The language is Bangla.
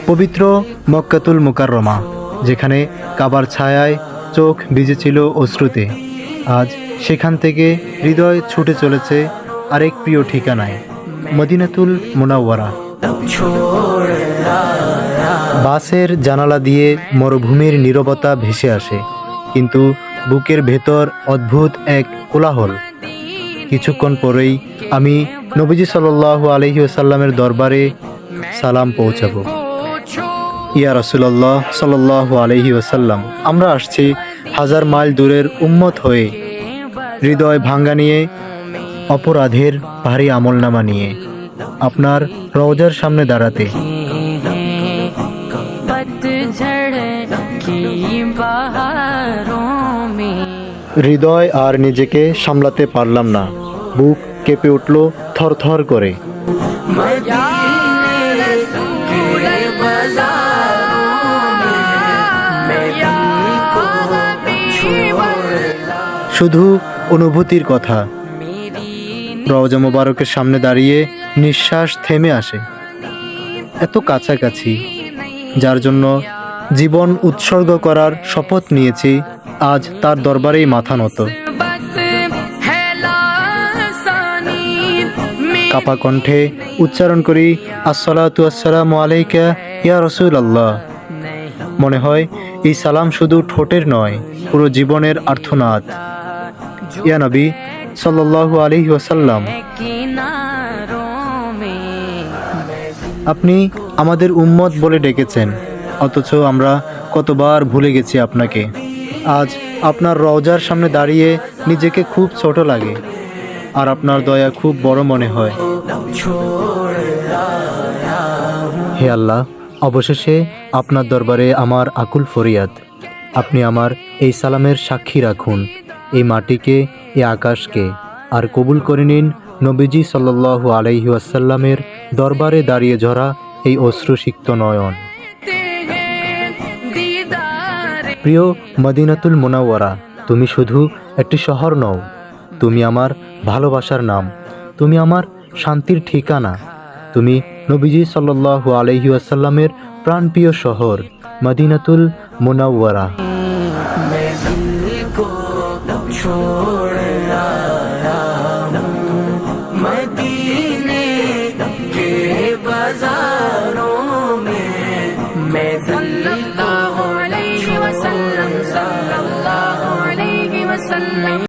পবিত্র মক্কাতুল মুকাররমা, যেখানে কাবার ছায়ায় চোখ ভিজেছিল অশ্রুতে, আজ সেখান থেকে হৃদয় ছুটে চলেছে আরেক প্রিয় ঠিকানায়, মদিনাতুল মুনাওয়ারা। বাসের জানালা দিয়ে মরুভূমির নীরবতা ভেসে আসে, কিন্তু বুকের ভেতর অদ্ভুত এক কোলাহল। কিছুক্ষণ পরেই আমি নবীজি সাল্লাল্লাহু আলাইহি ওয়াসাল্লামের দরবারে সালাম পৌঁছাবো। ইয়া রাসূলুল্লাহ সাল্লাল্লাহু আলাইহি ওয়াসাল্লাম, আমরা আসছি হাজার মাইল দূরের উম্মত হয়ে, হৃদয় ভাঙ্গা নিয়ে, অপরাধের ভারী আমলনামা নিয়ে, আপনার রওজার সামনে দাঁড়াতে। হৃদয় আর নিজেকে সামলাতে পারলাম না, বুক কেঁপে উঠল থরথর করে। শুধু অনুভূতির কথা। রওজা মোবারকের সামনে দাঁড়িয়ে নিঃশ্বাস থেমে আসে। এত কাছাকাছি, যার জন্য জীবন উৎসর্গ করার শপথ নিয়েছি, আজ তার দরবারেই মাথা নত। কাপা কণ্ঠে উচ্চারণ করি, আসসালাতু আসসালামু আলাইকা ইয়া রাসূলুল্লাহ। মনে হয় এই সালাম শুধু ঠোঁটের নয়, পুরো জীবনের আর্তনাদ। ইয়া নবী সাল্লাল্লাহু আলাইহি ওয়াসাল্লাম, আপনি আমাদের উম্মত বলে ডেকেছেন, অথচ আমরা কতবার ভুলে গেছি আপনাকে। আজ আপনার রওজার সামনে দাঁড়িয়ে নিজেকে খুব ছোট লাগে, আর আপনার দয়া খুব বড় মনে হয়। হে আল্লাহ, অবশেষে আপনার দরবারে আমার আকুল ফরিয়াদ। আপনি আমার এই সালামের সাক্ষী রাখুন, এই মাটিকে, এই আকাশকে, আর কবুল করে নিন নবীজি সাল্লাল্লাহু আলাইহি ওয়াসাল্লামের দরবারে দাঁড়িয়ে ঝরা এই অশ্রুসিক্ত নয়ন। প্রিয় মদিনাতুল মুনাওয়ারা, তুমি শুধু একটি শহর নও, তুমি আমার ভালোবাসার নাম, তুমি আমার শান্তির ঠিকানা, তুমি নবীজি সাল্লাল্লাহু আলাইহি ওয়াসাল্লামের প্রাণপ্রিয় শহর মদিনাতুল মুনাওয়ারা।